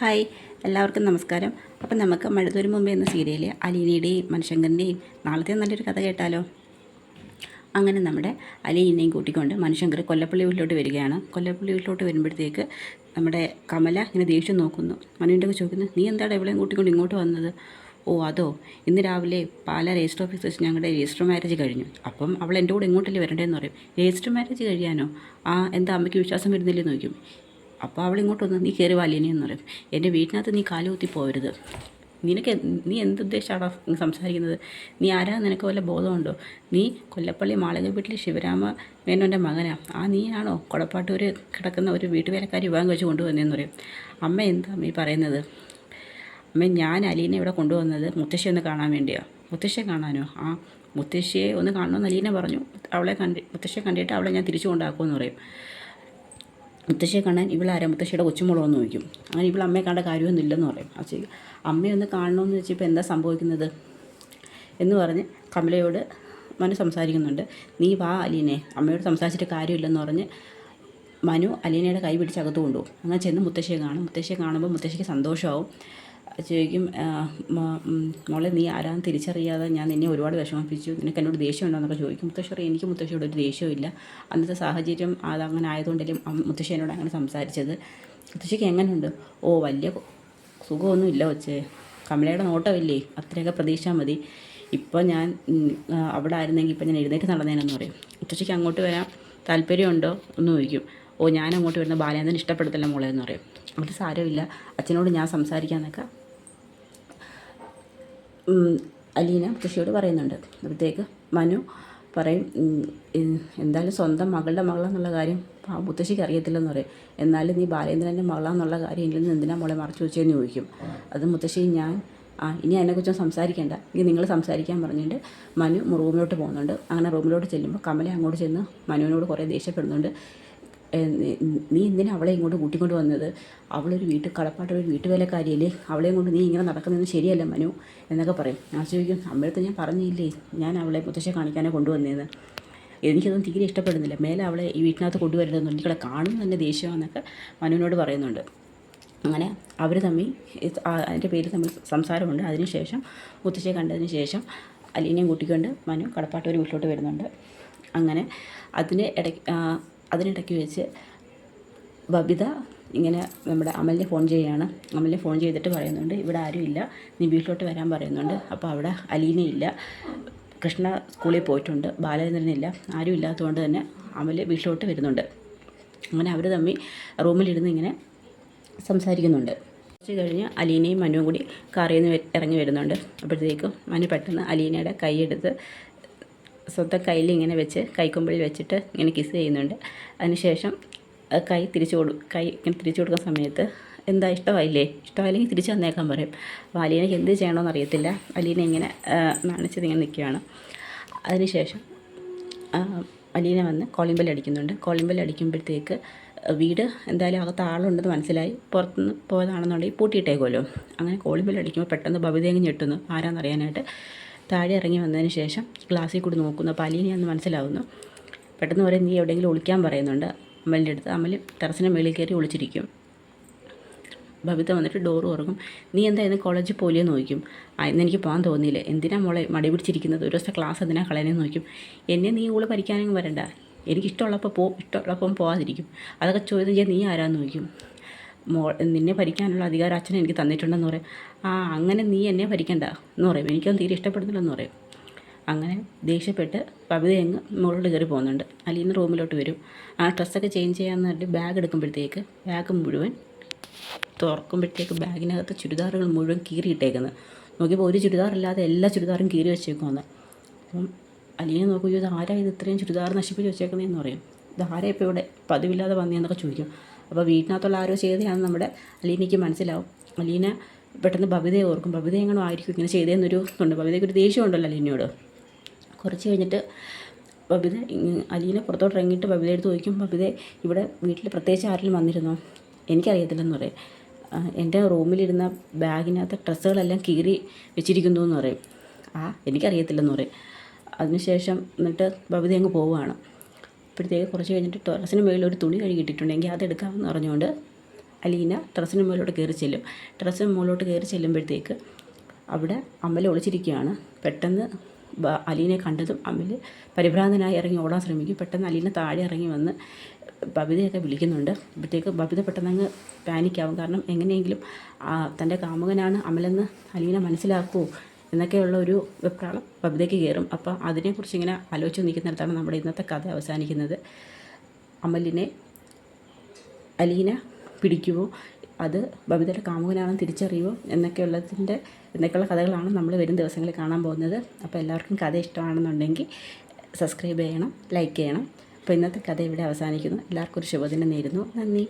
Hi, എല്ലാവർക്കും നമസ്കാരം. അപ്പം നമുക്ക് മഴതൊരു മുമ്പേ എന്ന സീരിയൽ അലീനയുടെയും മനുശങ്കറിൻ്റെയും നാളത്തെ നല്ലൊരു കഥ കേട്ടാലോ. അങ്ങനെ നമ്മുടെ അലീനയും കൂട്ടിക്കൊണ്ട് മനുശങ്കർ കൊല്ലപ്പള്ളി വീട്ടിലോട്ട് വരികയാണ്. കൊല്ലപ്പള്ളി വീട്ടിലോട്ട് വരുമ്പോഴത്തേക്ക് നമ്മുടെ കമല ഇങ്ങനെ ദേഷ്യം നോക്കുന്നു. മനുവിൻ്റെ ഒക്കെ ചോദിക്കുന്നു, നീ എന്താണ് എവിടെയും കൂട്ടിക്കൊണ്ട് ഇങ്ങോട്ട് വന്നത്? ഓ അതോ, ഇന്ന് രാവിലെ പാലാ രജിസ്റ്റർ ഓഫീസ് വെച്ച് ഞങ്ങളുടെ രജിസ്റ്റർ മാരേജ് കഴിഞ്ഞു. അപ്പം അവൾ എൻ്റെ കൂടെ ഇങ്ങോട്ടല്ലേ വരണ്ടേന്ന് പറയും. രജിസ്റ്റർ മാരേജ് കഴിയാനോ? എന്താ അമ്മയ്ക്ക് വിശ്വാസം വരുന്നില്ലെന്ന് ചോദിക്കും. അപ്പോൾ അവൾ ഇങ്ങോട്ട് വന്ന്, നീ കയറി വാലിനെന്ന് പറയും. എൻ്റെ വീട്ടിനകത്ത് നീ കാലുകുത്തി പോകരുത്. നീ എന്തുദ്ദേശമാണ് സംസാരിക്കുന്നത്? നീ ആരാ? നിനക്ക് വല്ല ബോധമുണ്ടോ? നീ കൊല്ലപ്പള്ളി മാളിക വീട്ടിൽ ശിവരാമ മേനോൻ്റെ മകനാ. നീയാണോ കൊടപ്പാട്ടൂർ കിടക്കുന്ന ഒരു വീട്ടുവേലക്കാരി വിവാഹം കഴിച്ച് കൊണ്ടുവന്നതെന്ന് പറയും. അമ്മ എന്താ അമ്മ ഈ പറയുന്നത്? അമ്മ, ഞാൻ അലീനെ ഇവിടെ കൊണ്ടുവന്നത് മുത്തശ്ശിയെ ഒന്ന് കാണാൻ വേണ്ടിയാണ്. മുത്തശ്ശിയെ കാണാനോ? മുത്തശ്ശിയെ ഒന്ന് കാണണമെന്ന് അലീന പറഞ്ഞു. മുത്തശ്ശിയെ കണ്ടിട്ട് അവളെ ഞാൻ തിരിച്ചു കൊണ്ടാക്കുമെന്ന് പറയും. മുത്തശ്ശിയെ കാണാൻ ഇവളാരാ? മുത്തശ്ശിയുടെ കൊച്ചുമോളോന്ന് ചോദിക്കും. അങ്ങനെ ഇവൾ അമ്മയെ കാണേണ്ട കാര്യമൊന്നും ഇല്ലെന്ന് പറയും. അച്ഛൻ അമ്മയൊന്ന് കാണണമെന്ന് വെച്ചപ്പോൾ എന്താ സംഭവിക്കുന്നത് എന്ന് പറഞ്ഞ് കമലയോട് മനു സംസാരിക്കുന്നുണ്ട്. നീ വാ അലീനെ, അമ്മയോട് സംസാരിച്ചിട്ട് കാര്യമില്ലെന്ന് പറഞ്ഞ് മനു അലീനയുടെ കൈ പിടിച്ച് അകത്ത് കൊണ്ടുപോകും. അങ്ങനെ ചെന്ന് മുത്തശ്ശിയെ കാണും. മുത്തശ്ശിയെ കാണുമ്പോൾ മുത്തശ്ശിക്ക് സന്തോഷമാവും. ചോദിക്കും, മോളെ നീ ആരാന്ന് തിരിച്ചറിയാതെ ഞാൻ നിന്നെ ഒരുപാട് വിഷമിപ്പിച്ചു, നിനക്ക് എന്നോട് ദേഷ്യമുണ്ടോ എന്നൊക്കെ ചോദിക്കും. മുത്തശ്ശി പറയും, എനിക്ക് മുത്തശ്ശിയോട് ഒരു ദേഷ്യമില്ല, അന്നത്തെ സാഹചര്യം അതങ്ങനെ ആയതുകൊണ്ടല്ലേ മുത്തശ്ശി എന്നോട് അങ്ങനെ സംസാരിച്ചത്. മുത്തശ്ശിക്ക് എങ്ങനെയുണ്ട്? ഓ വലിയ സുഖമൊന്നുമില്ല കൊച്ചേ, കമലയുടെ നോട്ടമില്ലേ, അത്രയൊക്കെ പ്രതീക്ഷ മതി. ഇപ്പോൾ ഞാൻ അവിടെ ആയിരുന്നെങ്കിൽ ഇപ്പം ഞാൻ എഴുന്നേറ്റ് നടന്നേനെന്ന് പറയും. മുത്തശ്ശിക്ക് അങ്ങോട്ട് വരാൻ താല്പര്യമുണ്ടോ എന്ന് ചോദിക്കും. ഓ ഞാൻ അങ്ങോട്ട് വരുന്ന ബാലേന്ദ്രൻ ഇഷ്ടപ്പെടുത്തില്ല മോളെ എന്ന് പറയും. അത് സാരമില്ല, അച്ഛനോട് ഞാൻ സംസാരിക്കാമെന്നൊക്കെ അലീന മുത്തശ്ശിയോട് പറയുന്നുണ്ട്. അപ്പോഴത്തേക്ക് മനു പറയും, എന്തായാലും സ്വന്തം മകളുടെ മകളെന്നുള്ള കാര്യം മുത്തശ്ശിക്ക് അറിയത്തില്ലെന്ന് പറയും. എന്നാലും നീ ബാലേന്ദ്രൻ്റെ മകളാന്നുള്ള കാര്യം ഇല്ലെന്ന് എന്തിനാ മോളെ മറച്ചു വെച്ചതെന്ന് ചോദിക്കും. അത് മുത്തശ്ശി ഞാൻ ഇനി അതിനെക്കുറിച്ച് സംസാരിക്കേണ്ട, ഇനി നിങ്ങൾ സംസാരിക്കാൻ പറഞ്ഞിട്ട് മനു റൂമിലോട്ട് പോകുന്നുണ്ട്. അങ്ങനെ റൂമിലോട്ട് ചെല്ലുമ്പോൾ കമല അങ്ങോട്ട് ചെന്ന് മനുവിനോട് കുറേ ദേഷ്യപ്പെടുന്നുണ്ട്. നീ എന്തിനാ അവളെ ഇങ്ങോട്ട് കൂട്ടിക്കൊണ്ട് വന്നത്? അവളൊരു കളപ്പാട്ടൊരു വീട്ടുവേലക്കാരിയല്ലേ, അവളെയും കൊണ്ട് നീ ഇങ്ങനെ നടക്കുന്നത് ശരിയല്ല മനു എന്നൊക്കെ പറയും. ഞാൻ ചോദിക്കും, അമ്മയടുത്ത് ഞാൻ പറഞ്ഞില്ലേ ഞാൻ അവളെ മുത്തശ്ശിയെ കാണിക്കാനേ കൊണ്ടുവന്നതെന്ന്. എനിക്കതൊന്നും തീരെ ഇഷ്ടപ്പെടുന്നില്ല, മേലെ അവളെ ഈ വീട്ടിനകത്ത് കൊണ്ടുവരുന്നതെന്ന് എനിക്കവളെ കാണുമ്പോൾ തന്നെ ദേഷ്യമാണെന്നൊക്കെ മനുവിനോട് പറയുന്നുണ്ട്. അങ്ങനെ അവർ തമ്മിൽ അതിൻ്റെ പേരിൽ തമ്മിൽ സംസാരമുണ്ട്. അതിനുശേഷം മുത്തശ്ശിയെ കണ്ടതിന് ശേഷം അലീനയും കൂട്ടിക്കൊണ്ട് മനു കടപ്പാട്ടൂർ വീട്ടിലോട്ട് വരുന്നുണ്ട്. അങ്ങനെ അതിനിടയ്ക്ക് വെച്ച് ബബിത ഇങ്ങനെ നമ്മുടെ അമലിനെ ഫോൺ ചെയ്യുകയാണ്. അമലിനെ ഫോൺ ചെയ്തിട്ട് പറയുന്നുണ്ട്, ഇവിടെ ആരും ഇല്ല, നീ വീട്ടിലോട്ട് വരാൻ പറയുന്നുണ്ട്. അപ്പോൾ അവിടെ അലീനയില്ല, കൃഷ്ണ സ്കൂളിൽ പോയിട്ടുണ്ട്, ബാലചന്ദ്രനില്ല, ആരും ഇല്ലാത്തതുകൊണ്ട് തന്നെ അമൽ വീട്ടിലോട്ട് വരുന്നുണ്ട്. അങ്ങനെ അവർ തമ്മിൽ റൂമിലിരുന്ന് ഇങ്ങനെ സംസാരിക്കുന്നുണ്ട്. കുറച്ച് കഴിഞ്ഞ് അലീനയും മനുവും കൂടി കാറിൽ നിന്ന് ഇറങ്ങി വരുന്നുണ്ട്. അപ്പോഴത്തേക്കും മനു പെട്ടെന്ന് അലീനയുടെ കൈയെടുത്ത് സ്വന്തം കയ്യിൽ ഇങ്ങനെ വെച്ച് കൈക്കൊമ്പിളിൽ വെച്ചിട്ട് ഇങ്ങനെ കിസ് ചെയ്യുന്നുണ്ട്. അതിനുശേഷം കൈ ഇങ്ങനെ തിരിച്ചു കൊടുക്കുന്ന സമയത്ത് എന്താ ഇഷ്ടമായില്ലെങ്കിൽ തിരിച്ചു തന്നേക്കാൻ പറയും. അപ്പോൾ അലീനയ്ക്ക് എന്ത് ചെയ്യണമെന്ന് അറിയത്തില്ല. അലീന ഇങ്ങനെ നാണിച്ചത് ഇങ്ങനെ നിൽക്കുകയാണ്. അതിനുശേഷം അലീന വന്ന് കോളിംഗ് ബെൽ അടിക്കുന്നുണ്ട്. കോളിംഗ് ബെൽ അടിക്കുമ്പോഴത്തേക്ക് വീട് എന്തായാലും അകത്ത് ആളുണ്ടെന്ന് മനസ്സിലായി, പുറത്തുനിന്ന് പോയതാണെന്നുണ്ടെങ്കിൽ പൂട്ടിയിട്ടേക്കുമല്ലോ. അങ്ങനെ കോളിംഗ് ബെൽ അടിക്കുമ്പോൾ പെട്ടെന്ന് ബബിതയങ്ങ് ഞെട്ടുന്നു ആരാന്നറിയാനായിട്ട്. താഴെ ഇറങ്ങി വന്നതിന് ശേഷം ക്ലാസ്സിൽ കൂടി നോക്കുന്നു. അപ്പോൾ അലീനയാണെന്ന് മനസ്സിലാവുന്നു. പെട്ടെന്ന് പറയും, നീ എവിടെയെങ്കിലും ഒളിക്കാൻ പറയുന്നുണ്ട് അമലിൻ്റെ അടുത്ത്. അമൽ ടെറസിൻ്റെ മേളിൽ കയറി ഒളിച്ചിരിക്കും. ബബിത വന്നിട്ട് ഡോറ് തുറക്കും. നീ എന്താ ഇന്ന് കോളേജിൽ പോലെയെന്ന് ചോദിക്കും. ഇന്ന് എനിക്ക് പോകാൻ തോന്നിയില്ല. എന്തിനാ മോളെ മടി പിടിച്ചിരിക്കുന്നത്, ഒരു ദിവസത്തെ ക്ലാസ് എന്തിനാ കളയണമെന്ന് ചോദിക്കും. എന്നെ നീ കൂടെ പഠിക്കാനൊന്നും വരണ്ട, ഇഷ്ടമുള്ളപ്പം പോകാതിരിക്കും. അതൊക്കെ ചോദ്യം ചെയ്യാൻ നീ ആരാന്ന് ചോദിക്കും. നിന്നെ ഭരിക്കാനുള്ള അധികാരം അച്ഛൻ എനിക്ക് തന്നിട്ടുണ്ടെന്ന് പറയും. അങ്ങനെ നീ എന്നെ ഭരിക്കണ്ട എന്ന് പറയും. എനിക്കൊന്നും തീരെ ഇഷ്ടപ്പെടുന്നില്ലെന്ന് പറയും. അങ്ങനെ ദേഷ്യപ്പെട്ട് ബബിത അങ്ങ് മുകളിലോട്ട് കയറി പോകുന്നുണ്ട്. അലീന റൂമിലോട്ട് വരും. ഡ്രസ്സൊക്കെ ചേഞ്ച് ചെയ്യാമെന്ന് പറഞ്ഞിട്ട് ബാഗ് എടുക്കുമ്പോഴത്തേക്ക് ബാഗ് മുഴുവൻ തുറക്കുമ്പോഴത്തേക്ക് ബാഗിനകത്ത് ചുരിദാറുകൾ മുഴുവൻ കീറിയിട്ടേക്കുന്നത് നോക്കിയപ്പോൾ ഒരു ചുരിദാറില്ലാതെ എല്ലാ ചുരിദാറും കീറി വെച്ചേക്കുമെന്ന്. അപ്പം അലീന നോക്കും, ഇത് ആരാ ഇത് ഇത്രയും ചുരിദാർ നശിപ്പിച്ച് വെച്ചേക്കുന്നതെന്ന് പറയും. ഇത് ആരാ ഇപ്പോൾ ഇവിടെ പതിവില്ലാതെ വന്നതെന്നൊക്കെ ചോദിക്കും. അപ്പോൾ വീട്ടിനകത്തുള്ള ആരോ ചെയ്തതാണെന്ന് നമ്മുടെ അലീനയ്ക്ക് മനസ്സിലാവും. അലീന പെട്ടെന്ന് ബബിതയെ ഓർക്കും. ബബിത എങ്ങനെ ആയിരിക്കും ഇങ്ങനെ ചെയ്തതെന്നൊരു ഉണ്ട്. ബബിതയ്ക്ക് ഒരു ദേഷ്യമുണ്ടല്ലോ അലീനയോട്. കുറച്ച് കഴിഞ്ഞിട്ട് അലീന പുറത്തോട്ട് ഇറങ്ങിയിട്ട് ബബിതയുടെ അടുത്ത് ചോദിക്കും, ബബിത ഇവിടെ വീട്ടിൽ പ്രത്യേകിച്ച് ആരെങ്കിലും വന്നിരുന്നോ? എനിക്കറിയത്തില്ലെന്ന് പറയും. എൻ്റെ റൂമിലിരുന്ന ബാഗിനകത്ത് ഡ്രസ്സുകളെല്ലാം കീറി വെച്ചിരിക്കുന്നു എന്ന് പറയും. എനിക്കറിയത്തില്ലെന്ന് പറയും. അതിനുശേഷം എന്നിട്ട് ബബിത അങ്ങ് പോവുകയാണ്. അപ്പോഴത്തേക്ക് കുറച്ച് കഴിഞ്ഞിട്ട് ടെറസിന് മുകളിൽ ഒരു തുണി കഴുകിയിട്ടിട്ടുണ്ടെങ്കിൽ അതെടുക്കാമെന്ന് പറഞ്ഞുകൊണ്ട് അലീന ടെറസിന് മുകളിലോട്ട് കയറി ചെല്ലും. ടെറസിന് മുകളിലോട്ട് കയറി ചെല്ലുമ്പോഴത്തേക്ക് അവിടെ അമൽ ഒളിച്ചിരിക്കുകയാണ്. പെട്ടെന്ന് അലീനെ കണ്ടതും അമൽ പരിഭ്രാന്തനായി ഇറങ്ങി ഓടാൻ ശ്രമിക്കും. പെട്ടെന്ന് അലീന താഴെ ഇറങ്ങി വന്ന് ബബിതയൊക്കെ വിളിക്കുന്നുണ്ട്. അപ്പോഴത്തേക്ക് ബബിത പെട്ടെന്നങ്ങ് പാനിക്കാവും. കാരണം എങ്ങനെയെങ്കിലും തൻ്റെ കാമുകനാണ് അമലെന്ന് അലീന മനസ്സിലാക്കുമോ എന്നൊക്കെയുള്ള ഒരു വെപ്രാളം ബബിതയ്ക്ക് കയറും. അപ്പോൾ അതിനെക്കുറിച്ച് ഇങ്ങനെ ആലോചിച്ച് നിൽക്കുന്നിടത്താണ് നമ്മുടെ ഇന്നത്തെ കഥ അവസാനിക്കുന്നത്. അമലിനെ അലീന പിടിക്കുമോ, അത് ബബിതയുടെ കാമുകനാണെന്ന് തിരിച്ചറിയുമോ എന്നൊക്കെയുള്ള കഥകളാണ് നമ്മൾ വരും ദിവസങ്ങളിൽ കാണാൻ പോകുന്നത്. അപ്പോൾ എല്ലാവർക്കും കഥ ഇഷ്ടമാണെന്നുണ്ടെങ്കിൽ സബ്സ്ക്രൈബ് ചെയ്യണം, ലൈക്ക് ചെയ്യണം. അപ്പോൾ ഇന്നത്തെ കഥ ഇവിടെ അവസാനിക്കുന്നു. എല്ലാവർക്കും ഒരു ശുഭദിനം നേരുന്നു. നന്ദി.